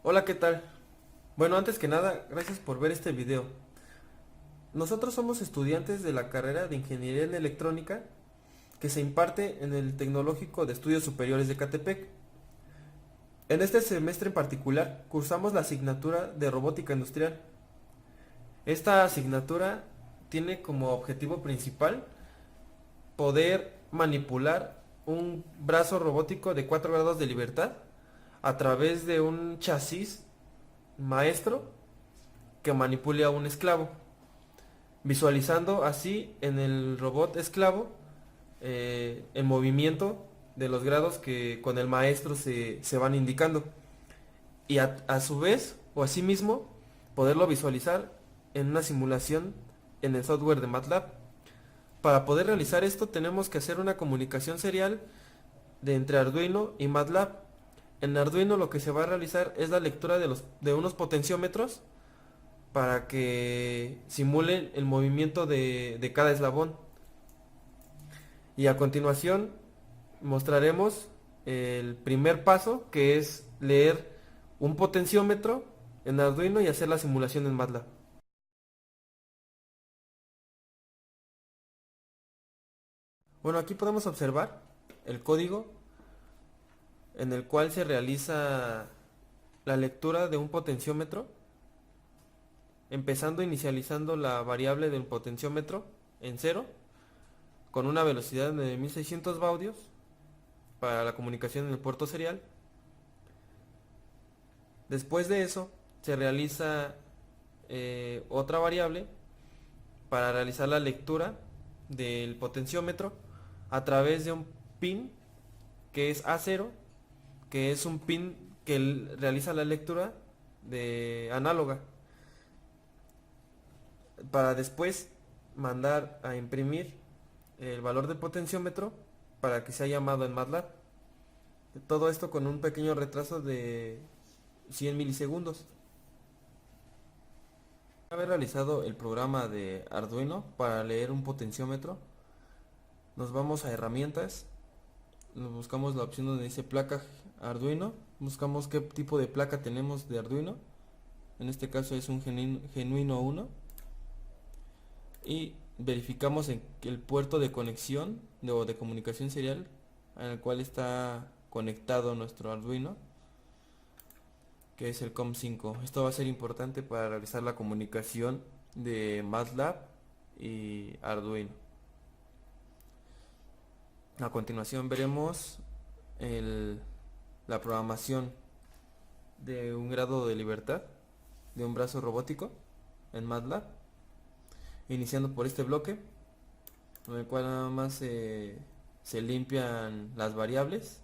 Hola, ¿qué tal? Bueno, antes que nada, gracias por ver este video. Nosotros somos estudiantes de la carrera de Ingeniería en Electrónica que se imparte en el Tecnológico de Estudios Superiores de Catepec. En este semestre en particular, cursamos la asignatura de Robótica Industrial. Esta asignatura tiene como objetivo principal poder manipular un brazo robótico de 4 grados de libertad a través de un chasis maestro que manipule a un esclavo, visualizando así en el robot esclavo el movimiento de los grados que con el maestro se van indicando, y a su vez o asimismo poderlo visualizar en una simulación en el software de MATLAB. Para poder realizar esto tenemos que hacer una comunicación serial de entre Arduino y MATLAB. En Arduino lo que se va a realizar es la lectura de unos potenciómetros para que simulen el movimiento de cada eslabón. Y a continuación mostraremos el primer paso, que es leer un potenciómetro en Arduino y hacer la simulación en MATLAB. Bueno, aquí podemos observar el código en el cual se realiza la lectura de un potenciómetro, empezando inicializando la variable del potenciómetro en cero, con una velocidad de 1600 baudios para la comunicación en el puerto serial. Después de eso se realiza otra variable para realizar la lectura del potenciómetro a través de un pin que es A0, que es un pin que realiza la lectura de análoga, para después mandar a imprimir el valor del potenciómetro para que sea llamado en MATLAB. Todo esto con un pequeño retraso de 100 milisegundos. Haber realizado el programa de Arduino para leer un potenciómetro, nos vamos a herramientas, nos buscamos la opción donde dice placa Arduino, buscamos qué tipo de placa tenemos de Arduino, en este caso es un Genuino 1, y verificamos en el puerto de conexión o de comunicación serial en el cual está conectado nuestro Arduino, que es el COM5. Esto va a ser importante para realizar la comunicación de MATLAB y Arduino. A continuación veremos la programación de un grado de libertad de un brazo robótico en MATLAB, iniciando por este bloque, en el cual nada más se limpian las variables,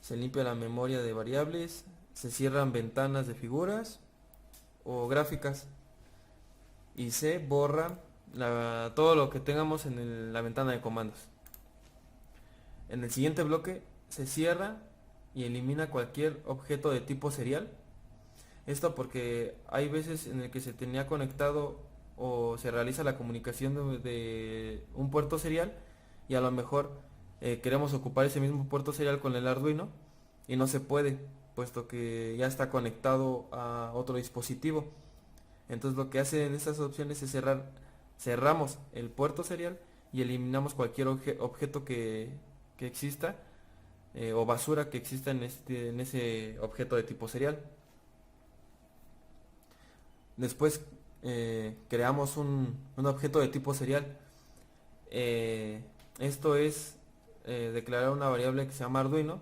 se limpia la memoria de variables, se cierran ventanas de figuras o gráficas y se borra todo lo que tengamos en la ventana de comandos. En el siguiente bloque se cierra y elimina cualquier objeto de tipo serial. Esto porque hay veces en el que se tenía conectado o se realiza la comunicación de un puerto serial, y a lo mejor queremos ocupar ese mismo puerto serial con el Arduino y no se puede, puesto que ya está conectado a otro dispositivo. Entonces lo que hace en estas opciones es cerramos el puerto serial y eliminamos cualquier objeto que exista o basura que exista en ese objeto de tipo serial. Después creamos un objeto de tipo serial. Esto es declarar una variable que se llama Arduino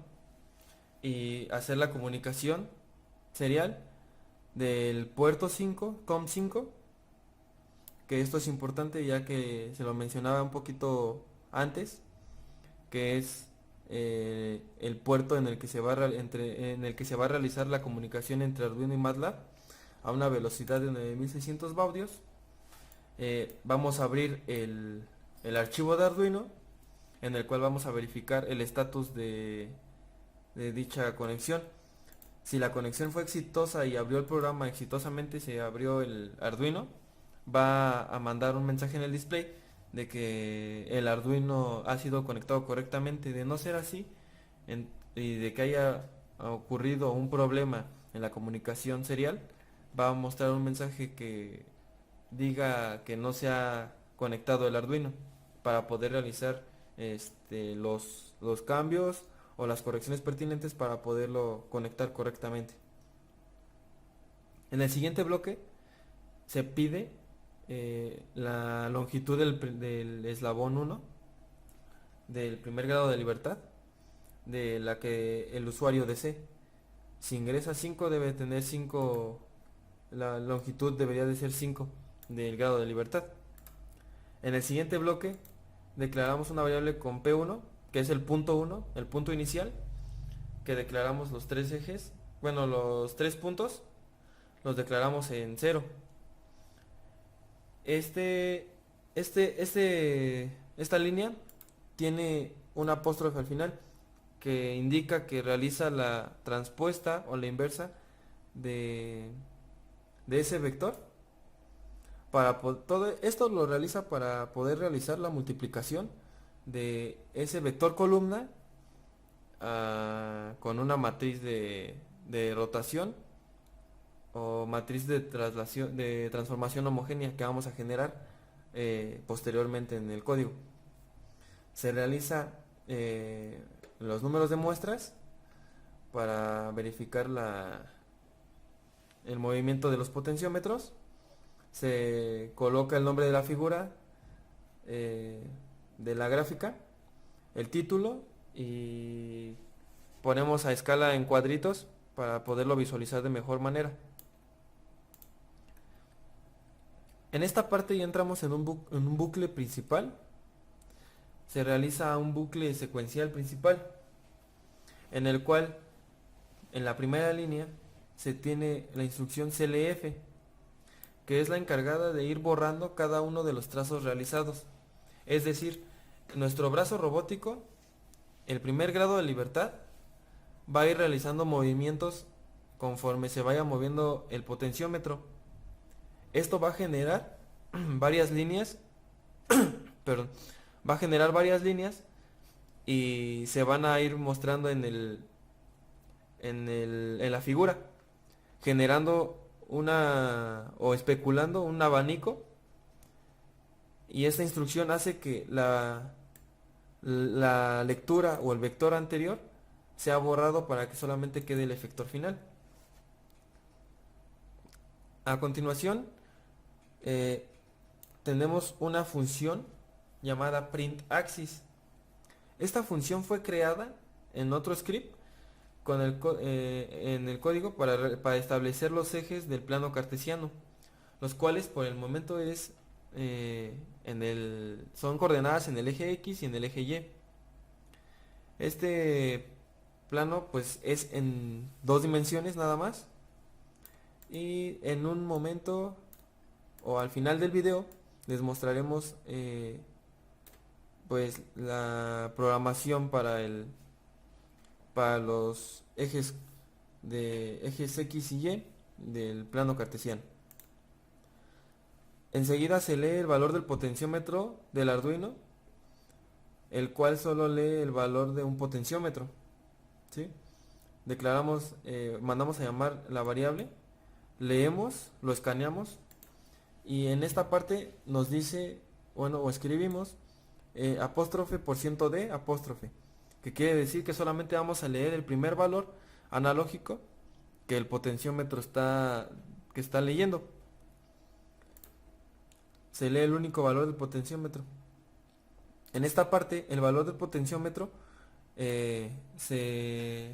y hacer la comunicación serial del puerto 5, COM5, que esto es importante ya que se lo mencionaba un poquito antes, que es el puerto en el que en el que se va a realizar la comunicación entre Arduino y MATLAB a una velocidad de 9600 baudios. Vamos a abrir el archivo de Arduino, en el cual vamos a verificar el estatus de dicha conexión. Si la conexión fue exitosa y abrió el programa exitosamente, se abrió el Arduino, va a mandar un mensaje en el display de que el Arduino ha sido conectado correctamente. De no ser así y de que haya ocurrido un problema en la comunicación serial, va a mostrar un mensaje que diga que no se ha conectado el Arduino para poder realizar los cambios o las correcciones pertinentes para poderlo conectar correctamente. En el siguiente bloque se pide la longitud del eslabón 1 del primer grado de libertad de la que el usuario desee. Si ingresa 5 debe tener 5, la longitud debería de ser 5 del grado de libertad. En el siguiente bloque declaramos una variable con P1, que es el punto 1, el punto inicial, que declaramos los tres ejes, bueno, los tres puntos, los declaramos en 0. Esta línea tiene un apóstrofe al final que indica que realiza la transpuesta o la inversa de ese vector. Todo esto lo realiza para poder realizar la multiplicación de ese vector columna con una matriz de rotación o matriz de traslación, de transformación homogénea que vamos a generar posteriormente en el código. Se realiza los números de muestras para verificar el movimiento de los potenciómetros. Se coloca el nombre de la figura de la gráfica, el título, y ponemos a escala en cuadritos para poderlo visualizar de mejor manera. En esta parte ya entramos en un bucle principal. Se realiza un bucle secuencial principal, en el cual en la primera línea se tiene la instrucción CLF, que es la encargada de ir borrando cada uno de los trazos realizados. Es decir, nuestro brazo robótico, el primer grado de libertad, va a ir realizando movimientos conforme se vaya moviendo el potenciómetro. Esto va a generar varias líneas, perdón, va a generar varias líneas y se van a ir mostrando en la figura, generando o especulando un abanico, y esta instrucción hace que la lectura o el vector anterior sea borrado para que solamente quede el efector final. A continuación tenemos una función llamada printAxis. Esta función fue creada en otro script en el código para establecer los ejes del plano cartesiano, los cuales por el momento son coordenadas en el eje X y en el eje Y. Este plano pues es en 2 dimensiones nada más, y en un momento o al final del video les mostraremos pues la programación para los ejes X y Y del plano cartesiano. Enseguida se lee el valor del potenciómetro del Arduino, el cual solo lee el valor de un potenciómetro, ¿sí? Mandamos a llamar la variable, leemos, lo escaneamos, y en esta parte nos dice, o escribimos apóstrofe %d apóstrofe, que quiere decir que solamente vamos a leer el primer valor analógico que el potenciómetro está leyendo. Se lee el único valor del potenciómetro. En esta parte, el valor del potenciómetro se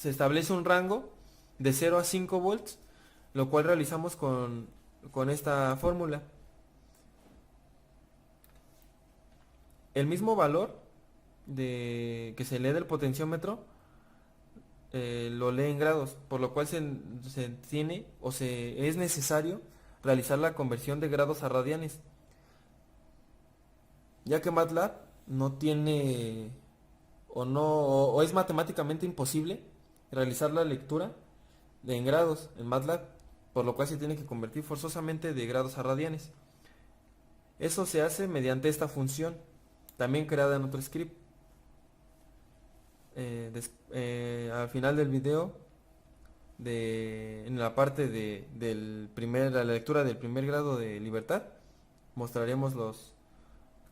establece un rango de 0 a 5 volts, lo cual realizamos con esta fórmula. El mismo valor que se lee del potenciómetro lo lee en grados, por lo cual es necesario realizar la conversión de grados a radianes, ya que MATLAB no tiene o es matemáticamente imposible realizar la lectura en grados en MATLAB, por lo cual se tiene que convertir forzosamente de grados a radianes. Eso se hace mediante esta función, también creada en otro script. Al final del video en la parte la lectura del primer grado de libertad, mostraremos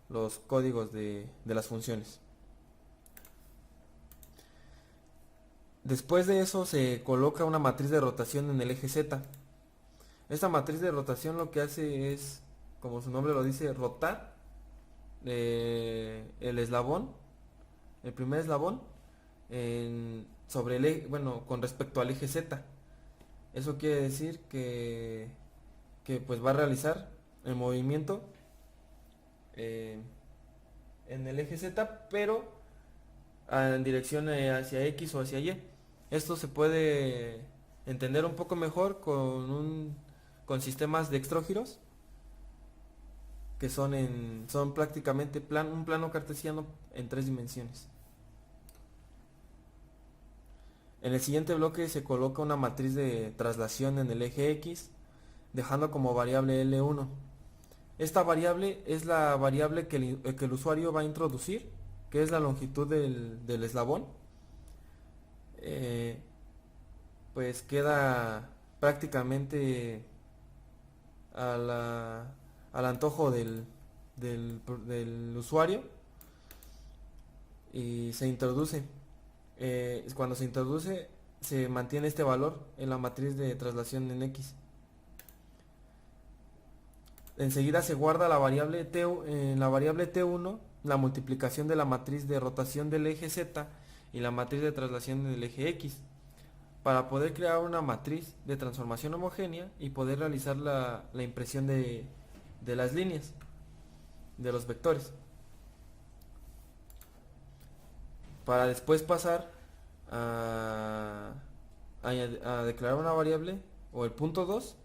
los códigos de las funciones. Después de eso se coloca una matriz de rotación en el eje Z. Esta matriz de rotación lo que hace es, como su nombre lo dice, rotar el eslabón, el primer eslabón, sobre el eje, bueno, con respecto al eje Z. Eso quiere decir que pues va a realizar el movimiento en el eje Z, pero en dirección hacia X o hacia Y. Esto se puede entender un poco mejor con sistemas de dextrógiros, que son prácticamente un plano cartesiano en 3 dimensiones. En el siguiente bloque se coloca una matriz de traslación en el eje X, dejando como variable L1. Esta variable es la variable que el usuario va a introducir, que es la longitud del eslabón. Pues queda prácticamente al antojo del usuario, y se introduce. Cuando se introduce, se mantiene este valor en la matriz de traslación en X. Enseguida se guarda en la variable T1 la multiplicación de la matriz de rotación del eje Z y la matriz de traslación del eje X, para poder crear una matriz de transformación homogénea y poder realizar la impresión de las líneas, de los vectores, para después pasar a declarar una variable, o el punto 2,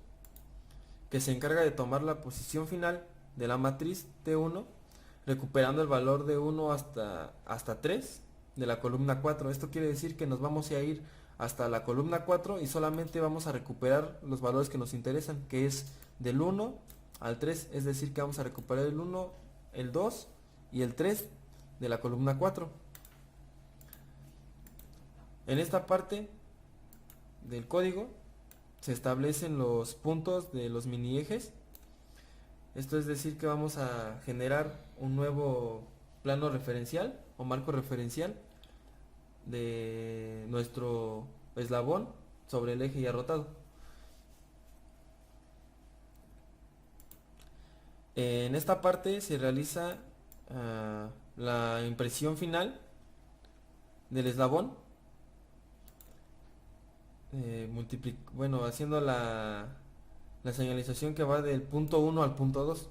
que se encarga de tomar la posición final de la matriz T1, recuperando el valor de 1 hasta 3 de la columna 4. Esto quiere decir que nos vamos a ir hasta la columna 4 y solamente vamos a recuperar los valores que nos interesan, que es del 1 al 3, es decir que vamos a recuperar el 1, el 2 y el 3 de la columna 4. En esta parte del código se establecen los puntos de los mini ejes. Esto es decir que vamos a generar un nuevo plano referencial o marco referencial de nuestro eslabón sobre el eje ya rotado. En esta parte se realiza la impresión final del eslabón, haciendo la señalización que va del punto 1 al punto 2.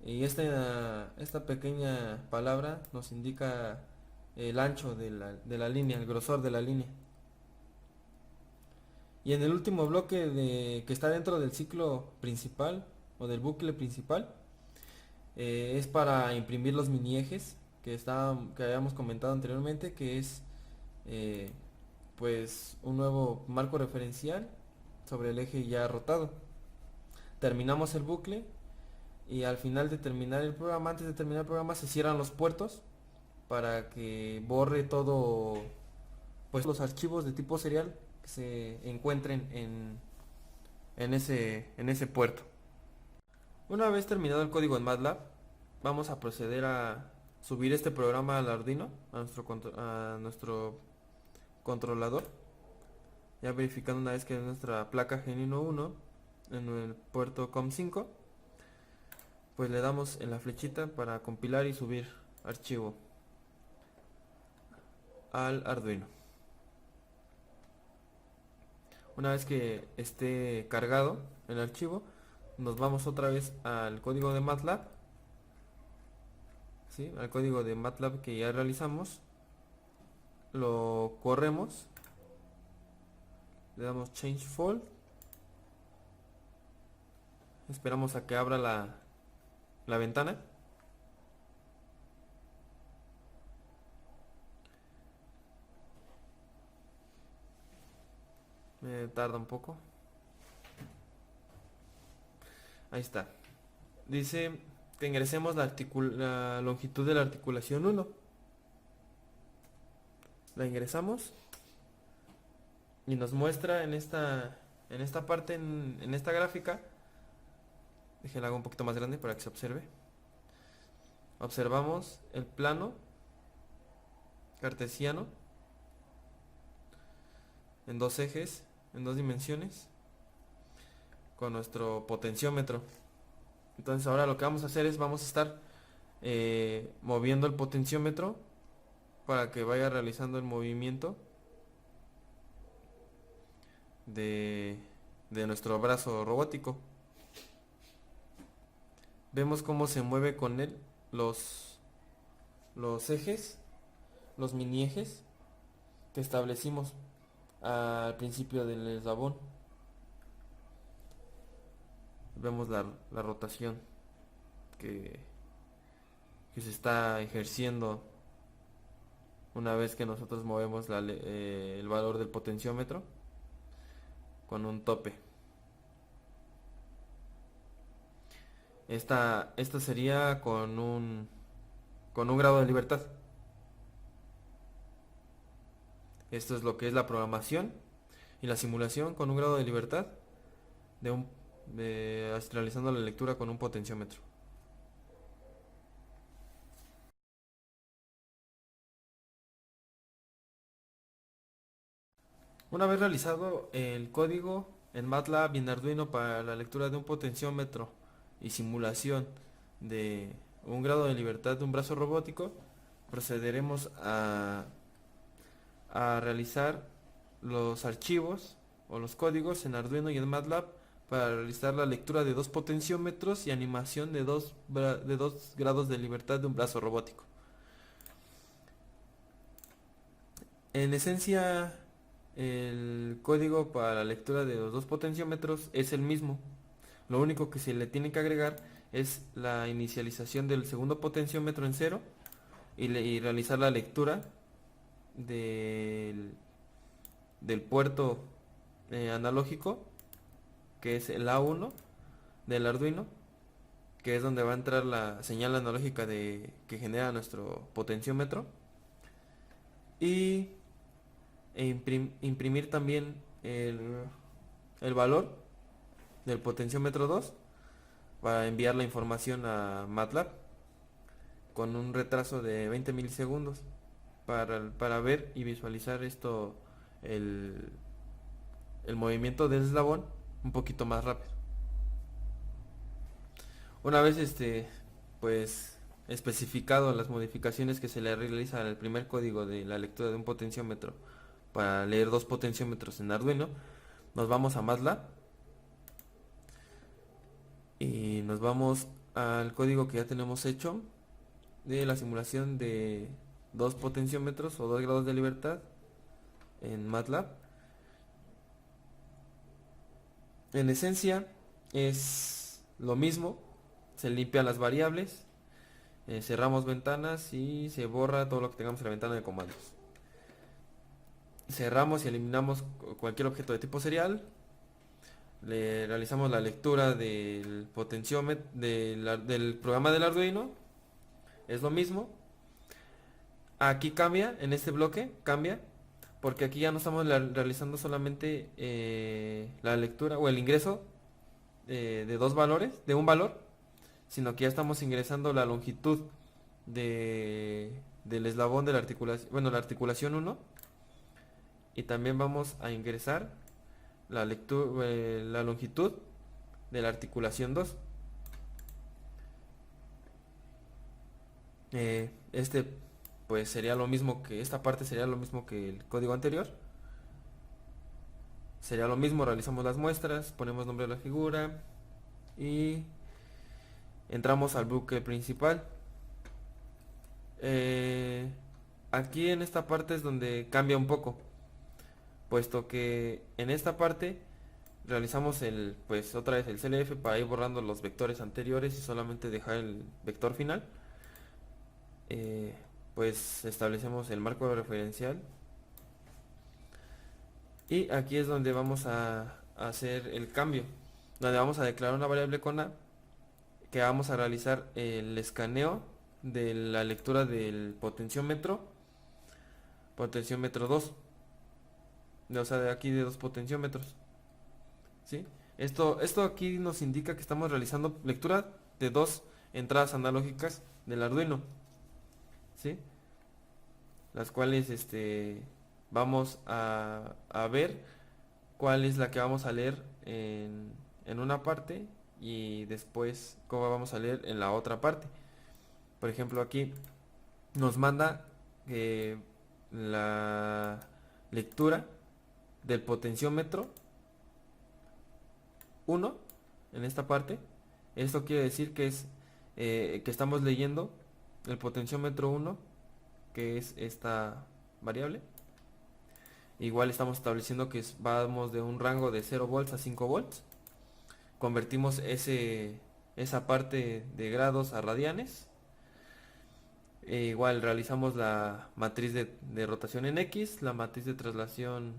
Y esta pequeña palabra nos indica el ancho de la línea, el grosor de la línea. Y en el último bloque que está dentro del ciclo principal o del bucle principal, es para imprimir los mini ejes que habíamos comentado anteriormente, que es pues un nuevo marco referencial sobre el eje ya rotado. Terminamos el bucle y al final de terminar el programa, antes de terminar el programa, se cierran los puertos para que borre todo, pues los archivos de tipo serial que se encuentren en ese puerto. Una vez terminado el código en MATLAB, vamos a proceder a subir este programa al Arduino, a nuestro controlador, ya verificando una vez que nuestra placa Genino 1 en el puerto COM5, pues le damos en la flechita para compilar y subir archivo al Arduino. Una vez que esté cargado el archivo, nos vamos otra vez al código de MATLAB, ¿sí? Al código de MATLAB que ya realizamos, lo corremos, le damos Change Fault, esperamos a que abra la ventana. Me tarda un poco. Ahí está. Dice que ingresemos la longitud de la articulación 1. La ingresamos y nos muestra en esta parte, en esta gráfica. Déjenla hago un poquito más grande para que se observe. Observamos el plano cartesiano en dos ejes, en dos dimensiones, con nuestro potenciómetro. Entonces ahora lo que vamos a hacer es vamos a estar moviendo el potenciómetro para que vaya realizando el movimiento de nuestro brazo robótico. Vemos cómo se mueve con él los ejes, los mini ejes que establecimos al principio del eslabón. Vemos la rotación que se está ejerciendo una vez que nosotros movemos el valor del potenciómetro con un tope. Esta sería con un grado de libertad. Esto es lo que es la programación y la simulación con un grado de libertad realizando la lectura con un potenciómetro. Una vez realizado el código en MATLAB y en Arduino para la lectura de un potenciómetro y simulación de un grado de libertad de un brazo robótico, procederemos a realizar los archivos o los códigos en Arduino y en MATLAB para realizar la lectura de dos potenciómetros y animación de dos grados de libertad de un brazo robótico. En esencia, el código para la lectura de los dos potenciómetros es el mismo. Lo único que se le tiene que agregar es la inicialización del segundo potenciómetro en cero y realizar la lectura del puerto analógico, que es el A1 del Arduino, que es donde va a entrar la señal analógica que genera nuestro potenciómetro, y imprimir también el valor del potenciómetro 2 para enviar la información a MATLAB con un retraso de 20 milisegundos para ver y visualizar el movimiento del eslabón un poquito más rápido. Una vez pues especificado las modificaciones que se le realiza al primer código de la lectura de un potenciómetro para leer dos potenciómetros en Arduino, nos vamos a MATLAB y nos vamos al código que ya tenemos hecho de la simulación de dos potenciómetros o dos grados de libertad en MATLAB. En esencia es lo mismo, se limpian las variables, cerramos ventanas y se borra todo lo que tengamos en la ventana de comandos. Cerramos y eliminamos cualquier objeto de tipo serial. Le realizamos la lectura del potenciómetro del programa del Arduino. Es lo mismo. Aquí cambia, en este bloque cambia, porque aquí ya no estamos realizando solamente la lectura o el ingreso de dos valores, de un valor, sino que ya estamos ingresando la longitud del eslabón de la articulación, bueno, la articulación 1, y también vamos a ingresar la longitud de la articulación 2. Pues sería lo mismo que esta parte, sería lo mismo que el código anterior. Sería lo mismo, realizamos las muestras, ponemos nombre de la figura y entramos al bucle principal. Aquí en esta parte es donde cambia un poco, puesto que en esta parte realizamos pues otra vez el CLF para ir borrando los vectores anteriores y solamente dejar el vector final. Pues establecemos el marco referencial y aquí es donde vamos a hacer el cambio, donde vamos a declarar una variable con A, que vamos a realizar el escaneo de la lectura del potenciómetro 2. o sea, de aquí de 2 potenciómetros, ¿sí? Esto aquí nos indica que estamos realizando lectura de 2 entradas analógicas del Arduino, ¿sí? Las cuales vamos a ver cuál es la que vamos a leer en una parte y después cómo vamos a leer en la otra parte. Por ejemplo, aquí nos manda la lectura del potenciómetro 1 en esta parte. Esto quiere decir que es que estamos leyendo el potenciómetro 1, que es esta variable. Igual estamos estableciendo que vamos de un rango de 0 volts a 5 volts. Convertimos esa parte de grados a radianes. Igual realizamos la matriz de rotación en X, la matriz de traslación,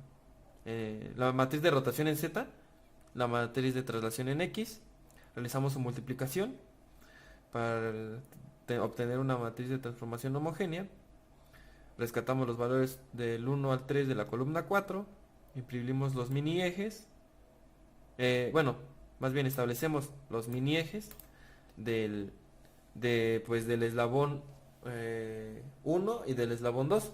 la matriz de rotación en Z, la matriz de traslación en X. Realizamos su multiplicación para obtener una matriz de transformación homogénea. Rescatamos los valores del 1 al 3 de la columna 4. Imprimimos los mini ejes. Bueno, más bien establecemos los mini ejes del eslabón 1 y del eslabón 2.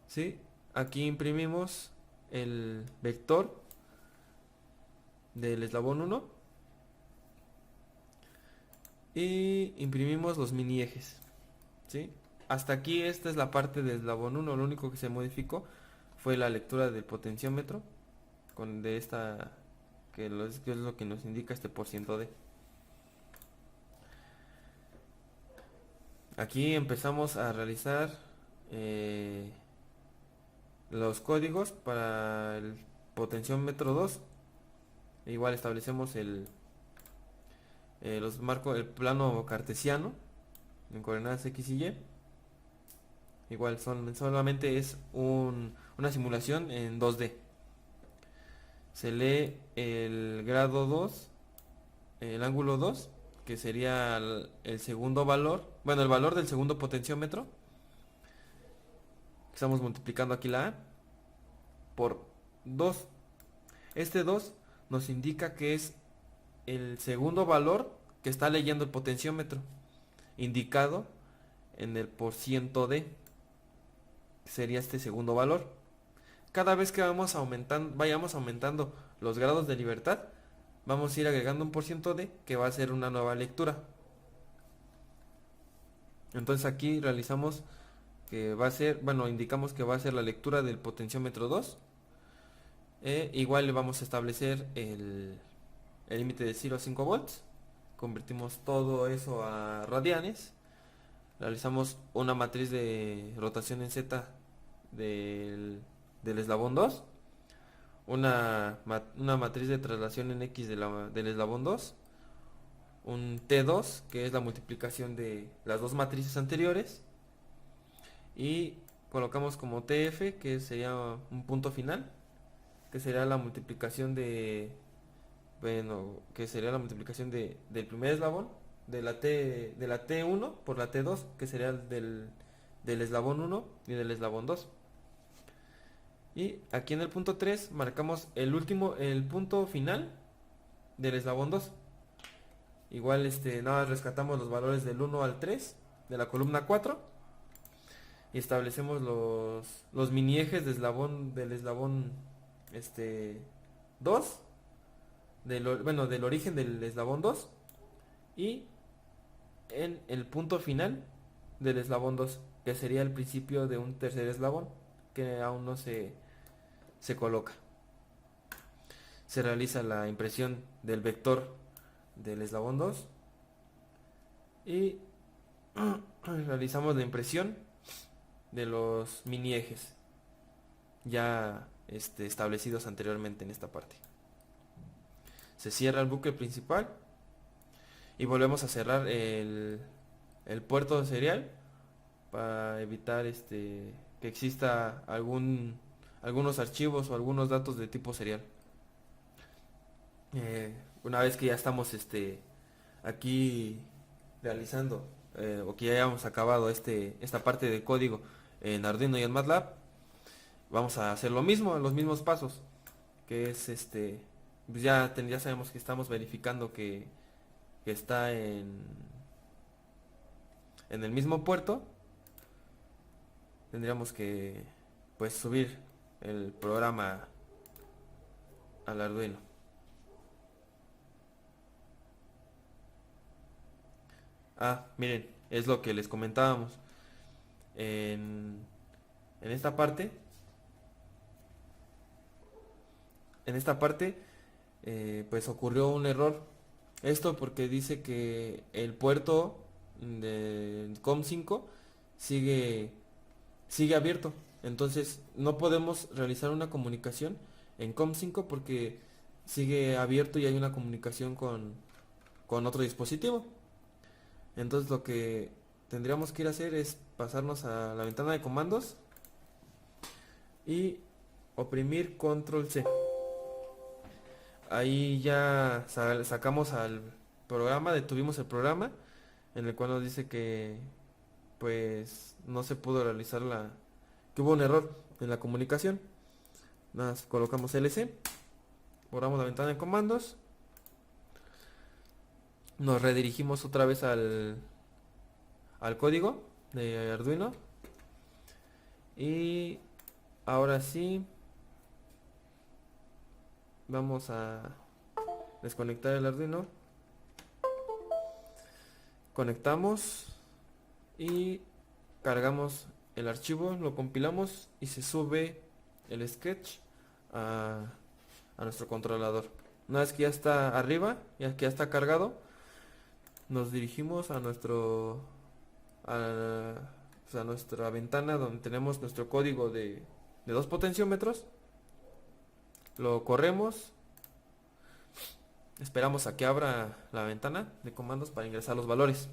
¿Sí? Aquí imprimimos el vector del eslabón 1 y imprimimos los mini ejes. ¿Sí? Hasta aquí esta es la parte del eslabón 1. Lo único que se modificó fue la lectura del potenciómetro de esta que es lo que nos indica este porciento de. Aquí empezamos a realizar los códigos para el potenciómetro 2. Igual establecemos el plano cartesiano en coordenadas X y Y. Igual solamente es una simulación en 2D. Se lee el grado 2, el ángulo 2, que sería el segundo valor, bueno, el valor del segundo potenciómetro. Estamos multiplicando aquí la A por 2. Este 2 nos indica que es el segundo valor que está leyendo el potenciómetro, indicado en el porciento de, sería este segundo valor. Cada vez que vayamos aumentando los grados de libertad, vamos a ir agregando un porciento de que va a ser una nueva lectura. Entonces aquí realizamos que va a ser, bueno, indicamos que va a ser la lectura del potenciómetro 2. Igual le vamos a establecer el límite de 0 a 5 volts. Convertimos todo eso a radianes. Realizamos una matriz de rotación en Z del eslabón 2. Una matriz de traslación en X del eslabón 2. Un T2, que es la multiplicación de las dos matrices anteriores. Y colocamos como TF, que sería un punto final, que sería la multiplicación del primer eslabón, de la T1 por la T2, que sería el del eslabón 1 y del eslabón 2. Y aquí en el punto 3 marcamos el punto final del eslabón 2. Igual nada más rescatamos los valores del 1 al 3 de la columna 4 y establecemos los mini ejes del eslabón 2, del origen del eslabón 2 y en el punto final del eslabón 2, que sería el principio de un tercer eslabón que aún no se coloca. Se realiza la impresión del vector del eslabón 2 y realizamos la impresión de los mini ejes ya establecidos anteriormente en esta parte. Se cierra el bucle principal y volvemos a cerrar el puerto de serial para evitar que exista algunos archivos o algunos datos de tipo serial. Una vez que ya estamos aquí realizando o que ya hayamos acabado esta parte de código en Arduino y en MATLAB, vamos a hacer lo mismo, los mismos pasos, que es pues ya, ya sabemos que estamos verificando que está en el mismo puerto. Tendríamos que pues subir el programa al Arduino. Miren, es lo que les comentábamos. En, en esta parte, pues ocurrió un error. Esto porque dice que el puerto del COM5 sigue abierto. Entonces no podemos realizar una comunicación en COM5 porque sigue abierto y hay una comunicación con otro dispositivo. Entonces lo que tendríamos que ir a hacer es pasarnos a la ventana de comandos y oprimir control C. Ahí ya sacamos al programa, detuvimos el programa en el cual nos dice que pues no se pudo realizar que hubo un error en la comunicación. Nada más colocamos LC, borramos la ventana de comandos, nos redirigimos otra vez al código de Arduino y ahora sí vamos a desconectar el Arduino, conectamos y cargamos el archivo, lo compilamos y se sube el sketch a nuestro controlador. Una vez que ya está arriba, ya que ya está cargado, nos dirigimos a nuestra ventana donde tenemos nuestro código de 2 potenciómetros. Lo corremos, esperamos a que abra la ventana de comandos para ingresar los valores.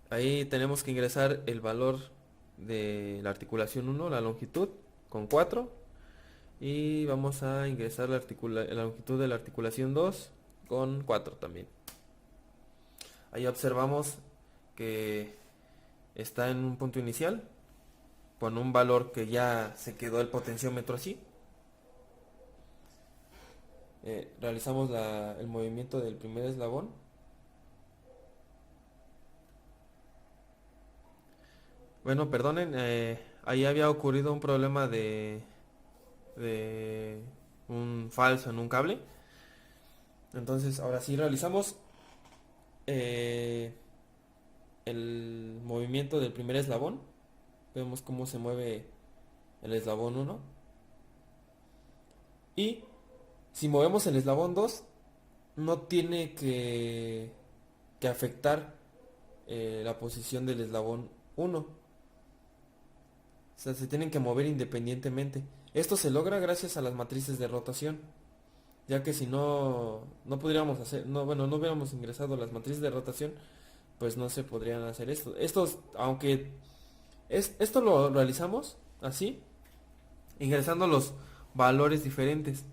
Ahí tenemos que ingresar el valor de la articulación 1, la longitud, con 4. Y vamos a ingresar la longitud de la articulación 2 con 4 también. Ahí observamos que está en un punto inicial con un valor que ya se quedó el potenciómetro así. Realizamos el movimiento del primer eslabón. Bueno, perdonen, ahí había ocurrido un problema de un falso en un cable. Entonces ahora sí realizamos el movimiento del primer eslabón. Vemos cómo se mueve el eslabón 1. Y si movemos el eslabón 2, no tiene que afectar la posición del eslabón 1. O sea, se tienen que mover independientemente. Esto se logra gracias a las matrices de rotación, ya que si no podríamos hacer, no hubiéramos ingresado las matrices de rotación, pues no se podrían hacer esto. Aunque esto lo realizamos así, ingresando los valores diferentes,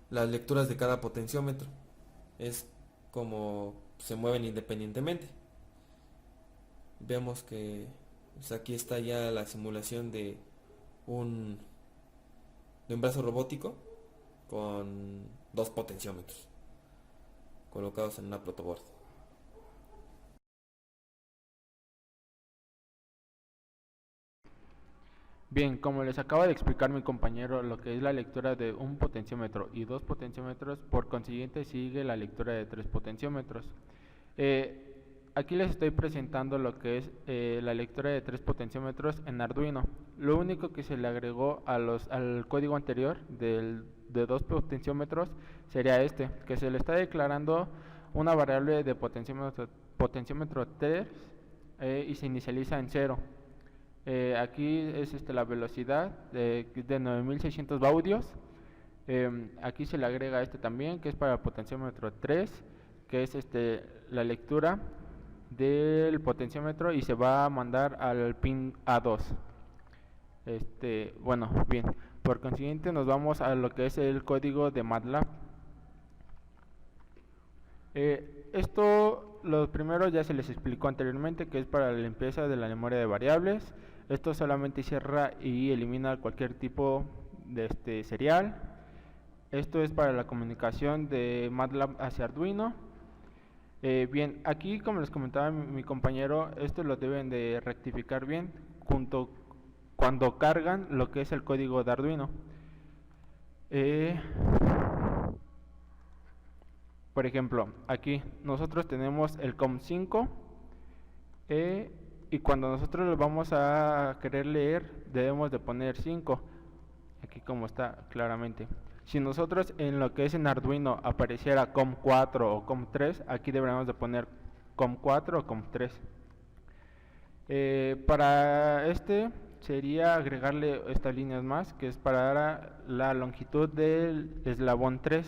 las lecturas de cada potenciómetro. Es como se mueven independientemente. Vemos que pues aquí está ya la simulación de un brazo robótico con 2 potenciómetros colocados en una protoboard. Bien, como les acaba de explicar mi compañero lo que es la lectura de un potenciómetro y 2 potenciómetros, por consiguiente sigue la lectura de 3 potenciómetros. Aquí les estoy presentando lo que es la lectura de 3 potenciómetros en Arduino. Lo único que se le agregó al código anterior de 2 potenciómetros sería que se le está declarando una variable de potenciómetro 3 y se inicializa en 0. Aquí es la velocidad de 9600 baudios. Aquí se le agrega también, que es para el potenciómetro 3, que es la lectura del potenciómetro y se va a mandar al pin A2. Bueno, bien, por consiguiente nos vamos a lo que es el código de MATLAB. Esto los primeros ya se les explicó anteriormente, que es para la limpieza de la memoria de variables. Esto solamente cierra y elimina cualquier tipo de serial. Esto es para la comunicación de MATLAB hacia Arduino. Bien, aquí como les comentaba mi compañero, esto lo deben de rectificar bien cuando cargan lo que es el código de Arduino. Por ejemplo, aquí nosotros tenemos el COM5 y cuando nosotros lo vamos a querer leer debemos de poner 5, aquí como está claramente. Si nosotros en lo que es en Arduino apareciera COM4 o COM3, aquí deberíamos de poner COM4 o COM3. Para este sería agregarle estas líneas más, que es para la longitud del eslabón 3.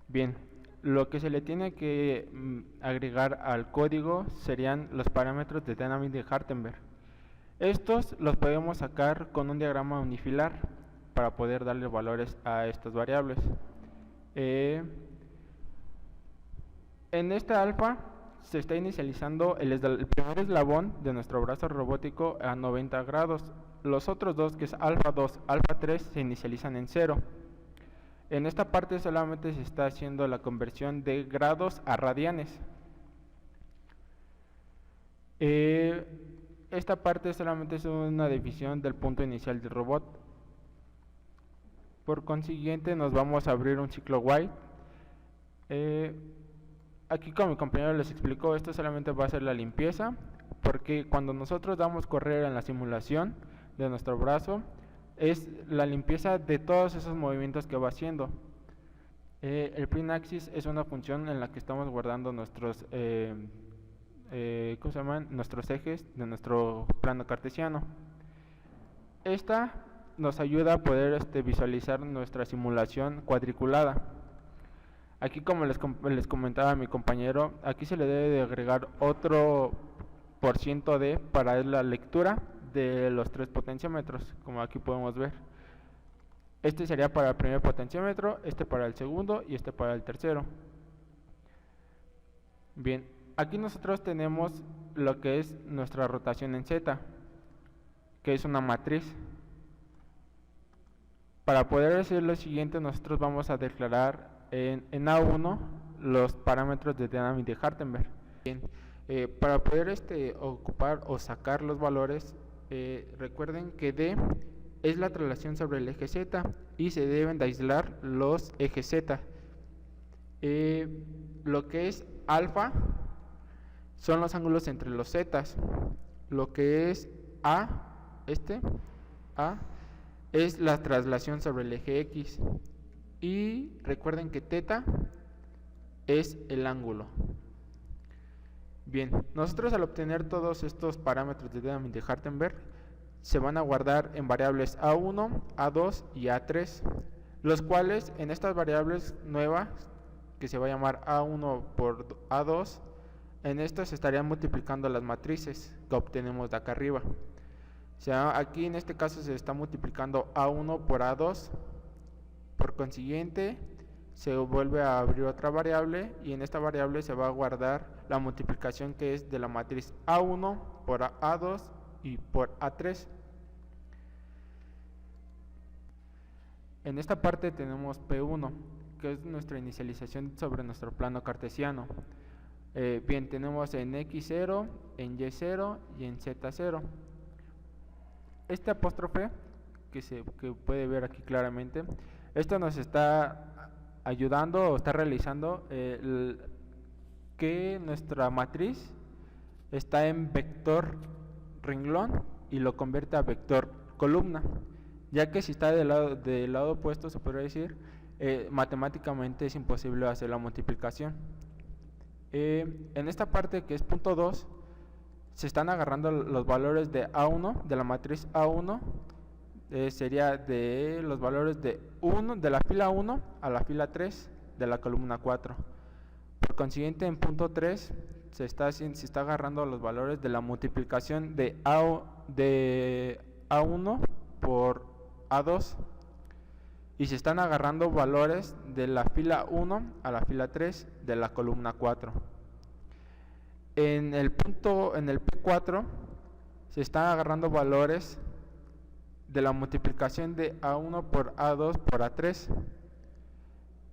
Bien, lo que se le tiene que agregar al código serían los parámetros de Dynamic de Hartenberg. Estos los podemos sacar con un diagrama unifilar para poder darle valores a estas variables. En esta alfa se está inicializando el primer eslabón de nuestro brazo robótico a 90 grados. Los otros dos, que es alfa 2, alfa 3, se inicializan en 0. En esta parte solamente se está haciendo la conversión de grados a radianes. Esta parte solamente es una definición del punto inicial del robot. Por consiguiente nos vamos a abrir un ciclo while. Aquí como mi compañero les explicó, esto solamente va a ser la limpieza, porque cuando nosotros damos correr en la simulación de nuestro brazo, es la limpieza de todos esos movimientos que va haciendo. El print axis es una función en la que estamos guardando nuestros ¿cómo se llaman? Nuestros ejes de nuestro plano cartesiano. Esta nos ayuda a poder visualizar nuestra simulación cuadriculada. Aquí como les comentaba mi compañero, aquí se le debe de agregar otro %d para la lectura de los 3 potenciómetros, como aquí podemos ver. Este sería para el primer potenciómetro, este para el segundo y este para el tercero. Bien, aquí nosotros tenemos lo que es nuestra rotación en Z, que es una matriz. Para poder hacer lo siguiente, nosotros vamos a declarar en A1 los parámetros de Dynamic de Hartenberg. Bien, para poder ocupar o sacar los valores, recuerden que D es la traslación sobre el eje Z y se deben de aislar los ejes Z. Lo que es alfa son los ángulos entre los zetas. Lo que es A es la traslación sobre el eje X. Y recuerden que teta es el ángulo. Bien, nosotros al obtener todos estos parámetros de Dynamic de Hartenberg se van a guardar en variables A1, A2 y A3, los cuales en estas variables nuevas, que se va a llamar A1 por A2, en estas se estarían multiplicando las matrices que obtenemos de acá arriba. O sea, aquí en este caso se está multiplicando A1 por A2. Por consiguiente, se vuelve a abrir otra variable y en esta variable se va a guardar la multiplicación que es de la matriz A1 por A2 y por A3. En esta parte tenemos P1, que es nuestra inicialización sobre nuestro plano cartesiano. Bien, tenemos en X0, en Y0 y en Z0. Este apóstrofe, que puede ver aquí claramente, esto nos está ayudando o está realizando que nuestra matriz está en vector renglón y lo convierte a vector columna, ya que si está del lado opuesto, se podría decir, matemáticamente es imposible hacer la multiplicación. En esta parte que es punto 2, se están agarrando los valores de A1, de la matriz A1, sería de los valores de la fila 1 a la fila 3 de la columna 4. Por consiguiente, en punto 3 se está agarrando los valores de la multiplicación de A1 por A2 y se están agarrando valores de la fila 1 a la fila 3 de la columna 4. En el P4 se están agarrando valores de la multiplicación de A1 por A2 por A3,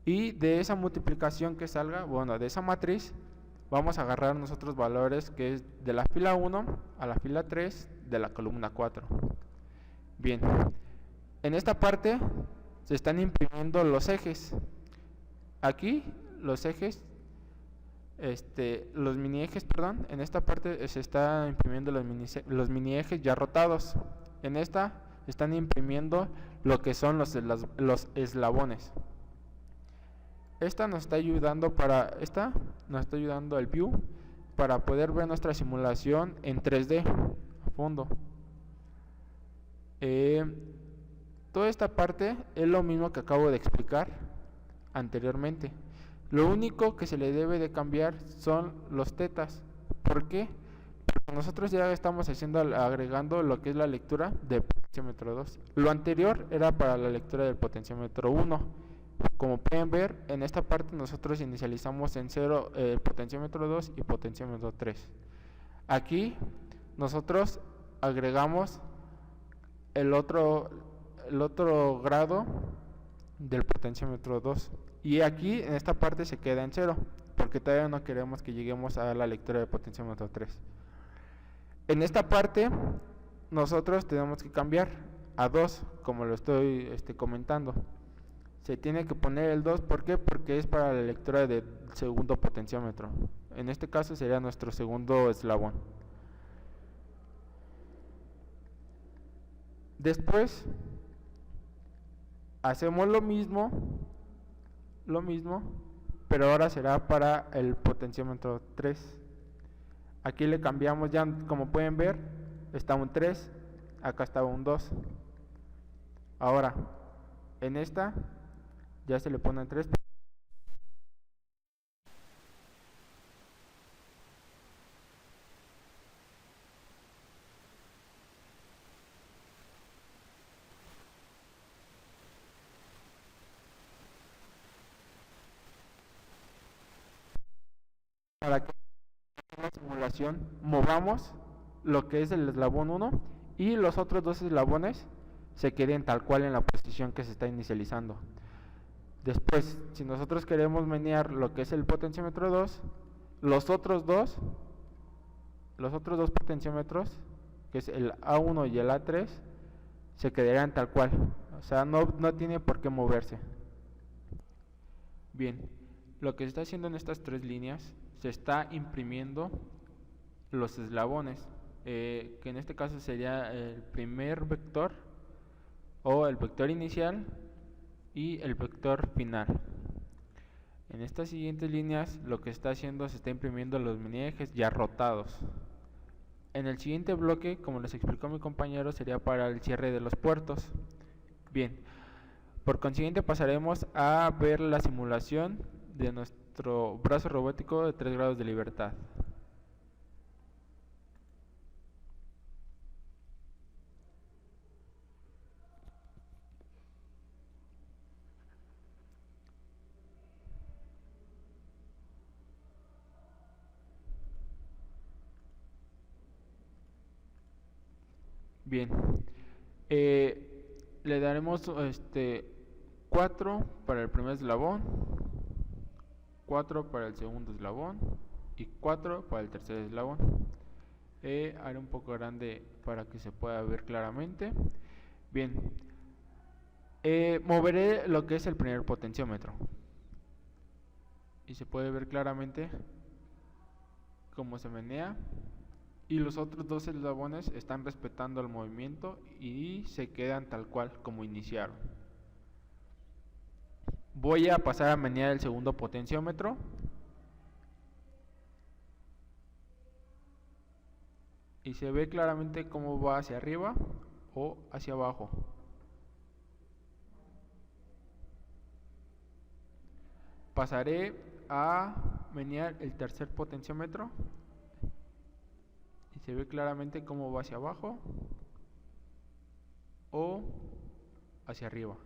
y de esa multiplicación que salga, bueno, de esa matriz, vamos a agarrar nosotros valores que es de la fila 1 a la fila 3 de la columna 4. Bien, en esta parte se están imprimiendo los ejes. Aquí los ejes, los mini ejes, perdón, en esta parte se está imprimiendo los mini ejes ya rotados. En esta están imprimiendo lo que son los eslabones. Esta nos está ayudando el view para poder ver nuestra simulación en 3D a fondo. Toda esta parte es lo mismo que acabo de explicar anteriormente. Lo único que se le debe de cambiar son los tetas. ¿Por qué? Porque nosotros ya estamos agregando lo que es la lectura del potenciómetro 2. Lo anterior era para la lectura del potenciómetro 1. Como pueden ver, en esta parte nosotros inicializamos en 0 el potenciómetro 2 y potenciómetro 3. Aquí nosotros agregamos el otro grado del potenciómetro 2, y aquí en esta parte se queda en 0 porque todavía no queremos que lleguemos a la lectura del potenciómetro 3. En esta parte nosotros tenemos que cambiar a 2, como lo estoy comentando. Se tiene que poner el 2, ¿por qué? Porque es para la lectura del segundo potenciómetro. En este caso sería nuestro segundo eslabón. Después hacemos lo mismo, pero ahora será para el potenciómetro 3. Aquí le cambiamos, ya como pueden ver, está un 3, acá estaba un 2. Ahora, en esta ya se le pone 3. Para que en la simulación movamos lo que es el eslabón 1 y los otros dos eslabones se queden tal cual en la posición que se está inicializando. Después, si nosotros queremos menear lo que es el potenciómetro 2, los otros dos potenciómetros, que es el A1 y el A3, se quedarán tal cual. O sea, no tiene por qué moverse. Bien, lo que se está haciendo en estas tres líneas, se está imprimiendo los eslabones, que en este caso sería el primer vector o el vector inicial y el vector final. En estas siguientes líneas lo que está haciendo, se está imprimiendo los mini ejes ya rotados. En el siguiente bloque, como les explicó mi compañero, sería para el cierre de los puertos. Bien, por consiguiente pasaremos a ver la simulación de nuestro brazo robótico de 3 grados de libertad. Bien, le daremos 4 para el primer eslabón, 4 para el segundo eslabón y 4 para el tercer eslabón. Haré un poco grande para que se pueda ver claramente. Bien, moveré lo que es el primer potenciómetro y se puede ver claramente cómo se menea. Y los otros dos eslabones están respetando el movimiento y se quedan tal cual como iniciaron. Voy a pasar a menear el segundo potenciómetro. Y se ve claramente cómo va hacia arriba o hacia abajo. Pasaré a menear el tercer potenciómetro. Y se ve claramente cómo va hacia abajo o hacia arriba.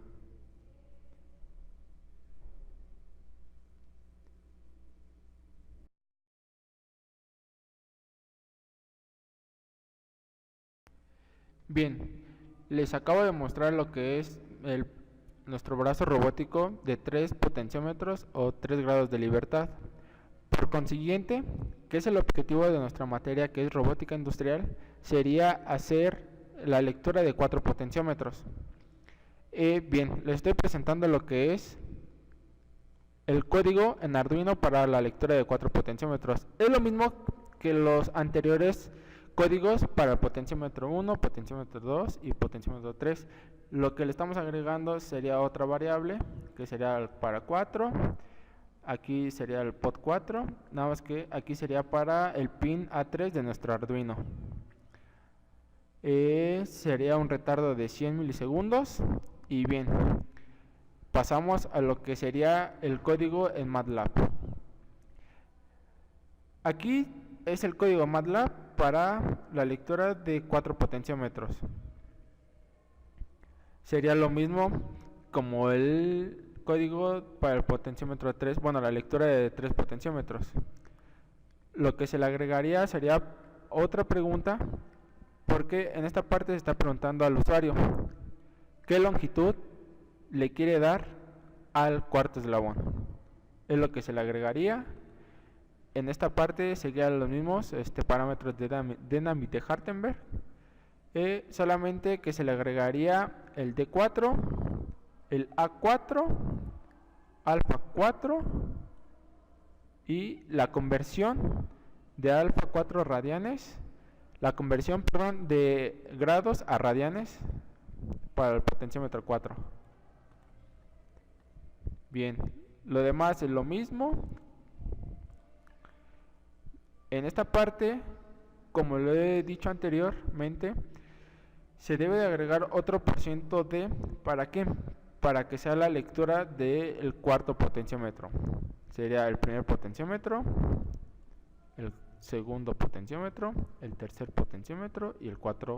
Bien, les acabo de mostrar lo que es nuestro brazo robótico de 3 potenciómetros o 3 grados de libertad. Por consiguiente, ¿qué es el objetivo de nuestra materia, que es robótica industrial? Sería hacer la lectura de 4 potenciómetros. Bien, les estoy presentando lo que es el código en Arduino para la lectura de 4 potenciómetros. Es lo mismo que los anteriores códigos para el potenciómetro 1, potenciómetro 2 y potenciómetro 3. Lo que le estamos agregando sería otra variable, que sería el para 4. Aquí sería el pot 4, nada más que aquí sería para el pin A3 de nuestro Arduino. Sería un retardo de 100 milisegundos. Y bien, pasamos a lo que sería el código en MATLAB. Aquí es el código MATLAB para la lectura de 4 potenciómetros. Sería lo mismo como el código para el potenciómetro 3, bueno, la lectura de 3 potenciómetros. Lo que se le agregaría sería otra pregunta, porque en esta parte se está preguntando al usuario qué longitud le quiere dar al cuarto eslabón. Es lo que se le agregaría. En esta parte seguían los mismos parámetros de Dynamic de Hartenberg, solamente que se le agregaría el D4, el A4, alfa 4 y la conversión de alfa 4 radianes, la conversión, perdón, de grados a radianes para el potenciómetro 4. Bien, lo demás es lo mismo. En esta parte, como lo he dicho anteriormente, se debe de agregar otro % de, ¿para qué? Para que sea la lectura del cuarto potenciómetro. Sería el primer potenciómetro, el segundo potenciómetro, el tercer potenciómetro y el cuarto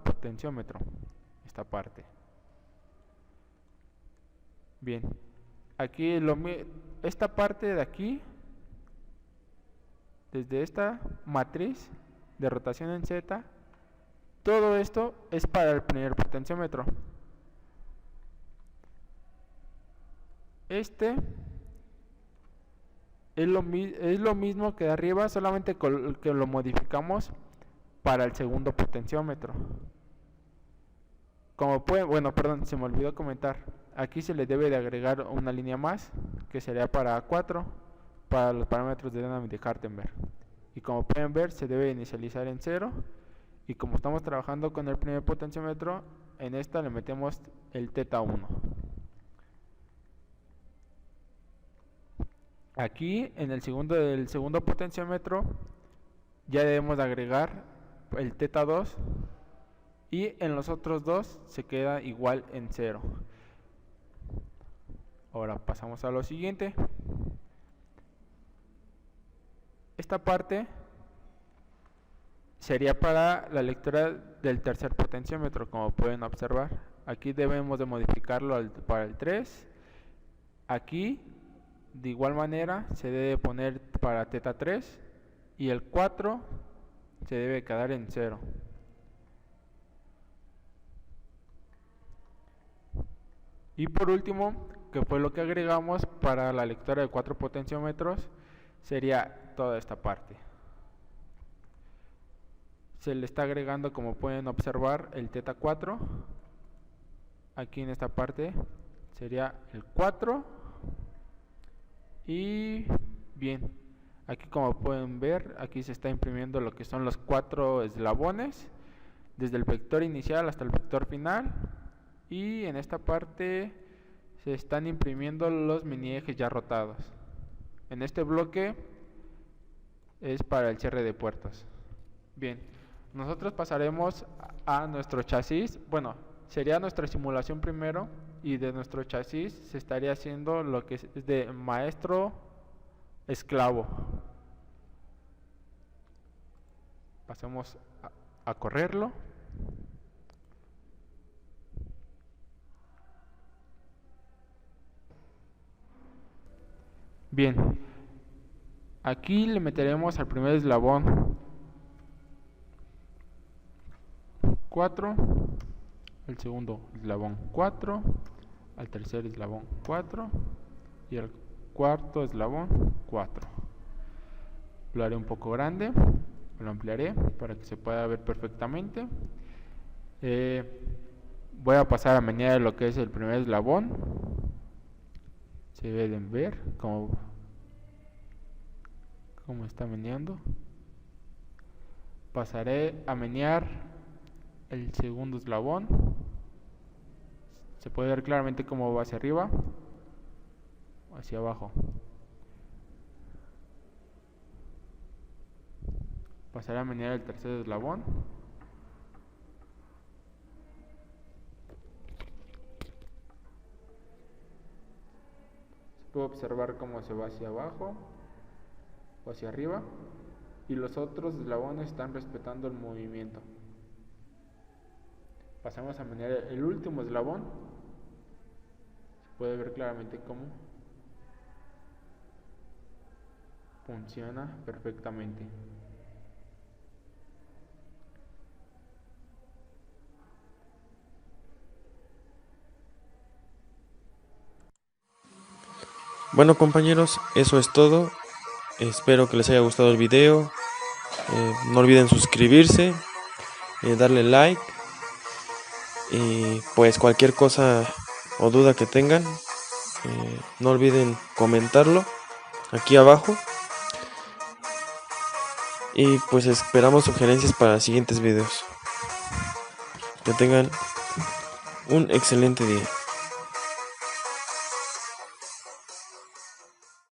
potenciómetro. Esta parte. Bien, aquí esta parte de aquí, desde esta matriz de rotación en Z, todo esto es para el primer potenciómetro. Este es lo mismo que de arriba, solamente que lo modificamos para el segundo potenciómetro. Como pueden, bueno, perdón, se me olvidó comentar. Aquí se le debe de agregar una línea más, que sería para A4, para los parámetros de Dynamic de Hartenberg. Y como pueden ver, se debe inicializar en 0. Y como estamos trabajando con el primer potenciómetro, en esta le metemos el θ1. Aquí, en el segundo potenciómetro, ya debemos de agregar el θ2. Y en los otros dos se queda igual en 0. Ahora pasamos a lo siguiente. Esta parte sería para la lectura del tercer potenciómetro, como pueden observar. Aquí debemos de modificarlo para el 3. Aquí, de igual manera, se debe poner para θ3. Y el 4 se debe quedar en 0. Y por último, que fue lo que agregamos para la lectura de 4 potenciómetros, sería toda esta parte. Se le está agregando, como pueden observar, el θ4. Aquí en esta parte sería el 4. Y bien, aquí como pueden ver, aquí se está imprimiendo lo que son los 4 eslabones, desde el vector inicial hasta el vector final. Y en esta parte se están imprimiendo los mini ejes ya rotados. En este bloque es para el cierre de puertos. Bien, nosotros pasaremos a nuestro chasis. Bueno, sería nuestra simulación primero, y de nuestro chasis se estaría haciendo lo que es de maestro esclavo. Pasemos a correrlo. Bien, aquí le meteremos al primer eslabón 4, al segundo eslabón 4, al tercer eslabón 4 y al cuarto eslabón 4. Lo haré un poco grande, lo ampliaré para que se pueda ver perfectamente. Voy a pasar a menear lo que es el primer eslabón. Se deben ver cómo está meneando. Pasaré a menear el segundo eslabón. Se puede ver claramente cómo va hacia arriba, hacia abajo. Pasaré a menear el tercer eslabón. Se puede observar cómo se va hacia abajo o hacia arriba, y los otros eslabones están respetando el movimiento. Pasamos a menear el último eslabón. Se puede ver claramente cómo funciona perfectamente. Bueno compañeros, eso es todo. Espero que les haya gustado el video. No olviden suscribirse, darle like y pues cualquier cosa o duda que tengan, no olviden comentarlo aquí abajo. Y pues esperamos sugerencias para siguientes videos. Que tengan un excelente día.